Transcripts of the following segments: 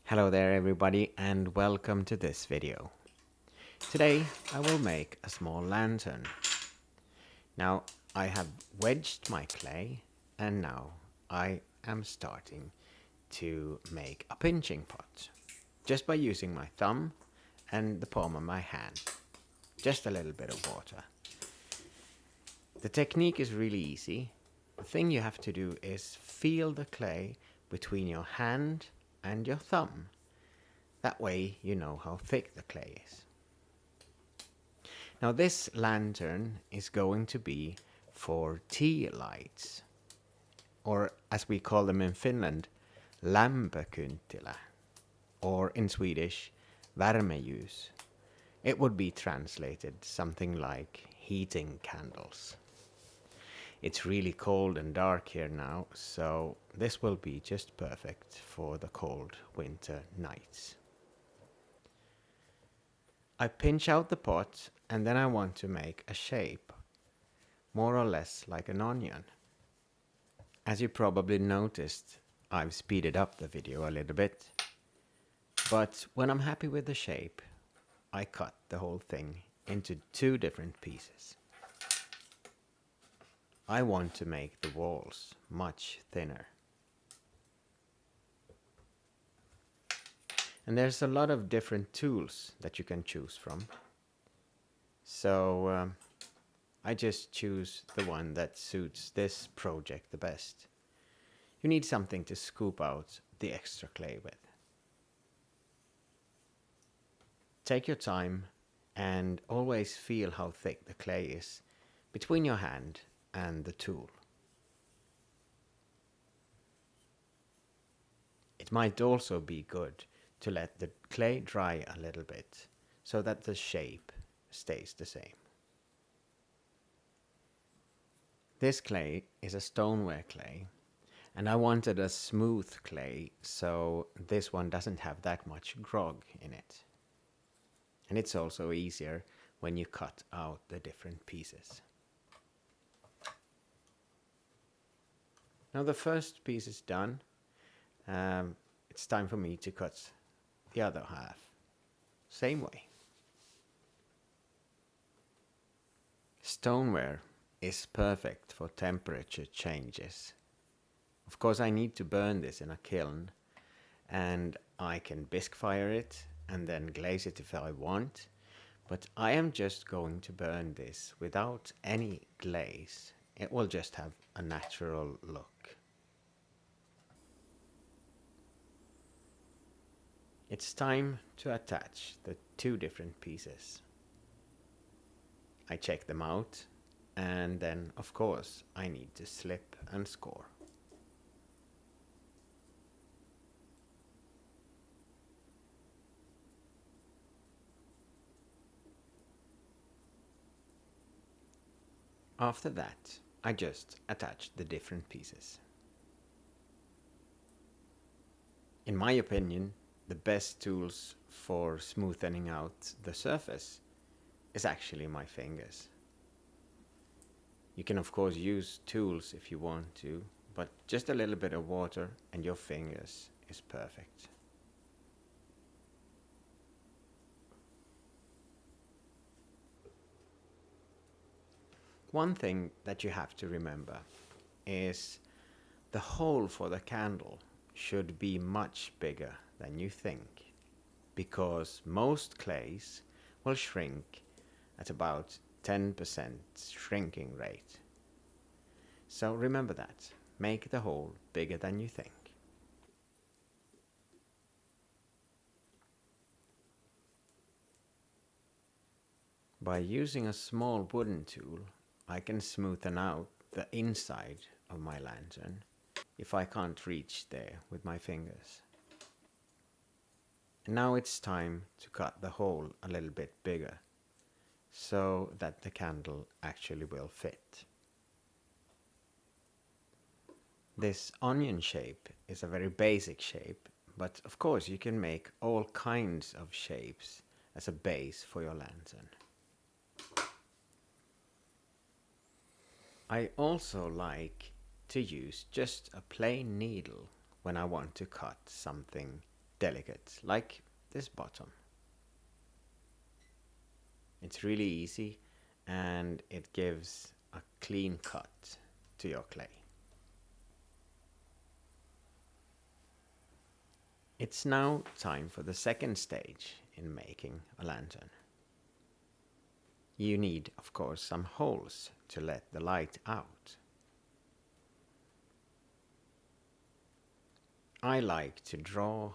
Hello there everybody and welcome to this video. Today I will make a small lantern. Now I have wedged my clay and now I am starting to make a pinching pot just by using my thumb and the palm of my hand. Just a little bit of water. The technique is really easy. The thing you have to do is feel the clay between your hand and your thumb. That way you know how thick the clay is. Now this lantern is going to be for tea lights, or as we call them in Finland, lämpökynttilä, or in Swedish, värmeljus. It would be translated something like heating candles. It's really cold and dark here now, so this will be just perfect for the cold winter nights. I pinch out the pot and then I want to make a shape, more or less like an onion. As you probably noticed, I've speeded up the video a little bit, but when I'm happy with the shape, I cut the whole thing into two different pieces. I want to make the walls much thinner. And there's a lot of different tools that you can choose from. So I just choose the one that suits this project the best. You need something to scoop out the extra clay with. Take your time and always feel how thick the clay is between your hand and the tool. It might also be good to let the clay dry a little bit so that the shape stays the same. This clay is a stoneware clay, and I wanted a smooth clay so this one doesn't have that much grog in it. And it's also easier when you cut out the different pieces. Now the first piece is done. It's time for me to cut the other half. Same way. Stoneware is perfect for temperature changes. Of course I need to burn this in a kiln, and I can bisque fire it and then glaze it if I want, but I am just going to burn this without any glaze. It will just have a natural look. It's time to attach the two different pieces. I check them out, and then of course I need to slip and score. After that, I just attach the different pieces. In my opinion, the best tools for smoothing out the surface is actually my fingers. You can of course use tools if you want to, but just a little bit of water and your fingers is perfect. One thing that you have to remember is the hole for the candle should be much bigger than you think, because most clays will shrink at about 10% shrinking rate. So remember that. Make the hole bigger than you think. By using a small wooden tool, I can smoothen out the inside of my lantern if I can't reach there with my fingers. And now it's time to cut the hole a little bit bigger so that the candle actually will fit. This onion shape is a very basic shape, but of course you can make all kinds of shapes as a base for your lantern. I also like to use just a plain needle when I want to cut something delicate, like this bottom. It's really easy and it gives a clean cut to your clay. It's now time for the second stage in making a lantern. You need, of course, some holes to let the light out. I like to draw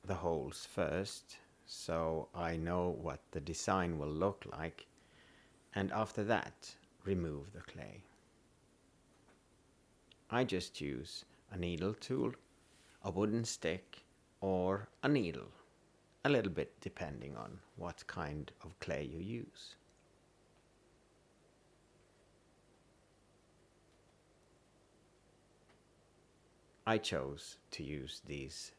the holes first, so I know what the design will look like, and after that, remove the clay. I just use a needle tool, a wooden stick, or a needle, a little bit depending on what kind of clay you use. I chose to use these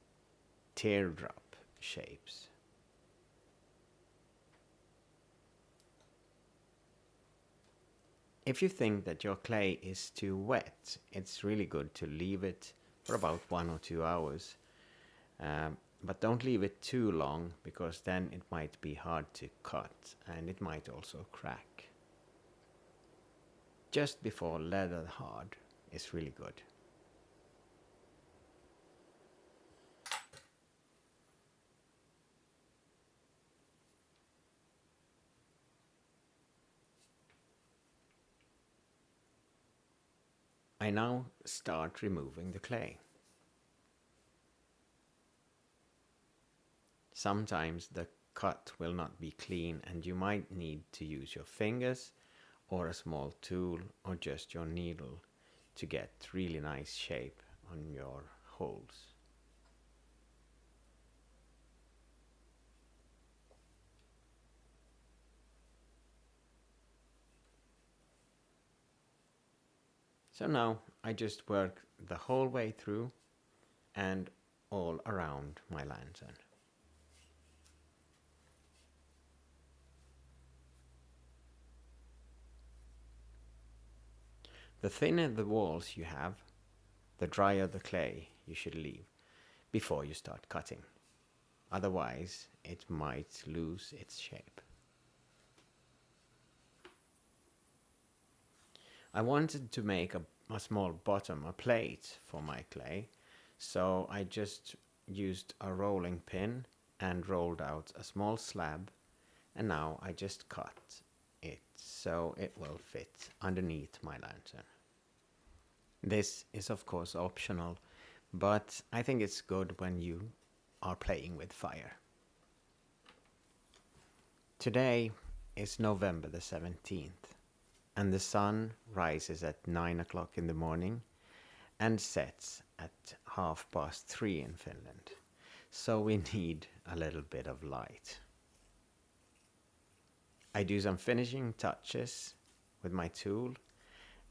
teardrop shapes. If you think that your clay is too wet, it's really good to leave it for about 1 or 2 hours. But don't leave it too long, because then it might be hard to cut and it might also crack. Just before leather hard is really good. I now start removing the clay. Sometimes the cut will not be clean and you might need to use your fingers or a small tool or just your needle to get really nice shape on your holes. So now I just work the whole way through and all around my lantern. The thinner the walls you have, the drier the clay you should leave before you start cutting. Otherwise, it might lose its shape. I wanted to make a small bottom, a plate for my clay, so I just used a rolling pin and rolled out a small slab, and now I just cut it so it will fit underneath my lantern. This is of course optional, but I think it's good when you are playing with fire. Today is November the 17th, and the sun rises at 9 o'clock in the morning and sets at 3:30 in Finland, so we need a little bit of light. I do some finishing touches with my tool,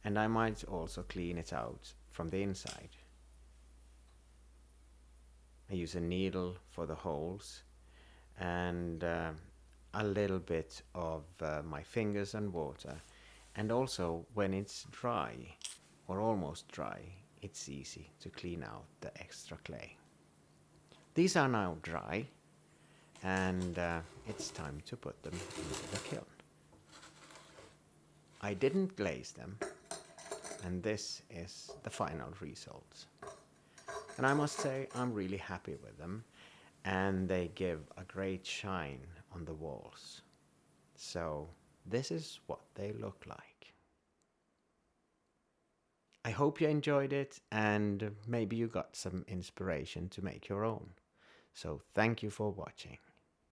and I might also clean it out from the inside. I use a needle for the holes and a little bit of my fingers and water, and also when it's dry or almost dry, it's easy to clean out the extra clay. These are now dry, and it's time to put them into the kiln. I didn't glaze them, and this is the final result. And I must say I'm really happy with them, and they give a great shine on the walls. So this is what they look like. I hope you enjoyed it, and maybe you got some inspiration to make your own. So thank you for watching.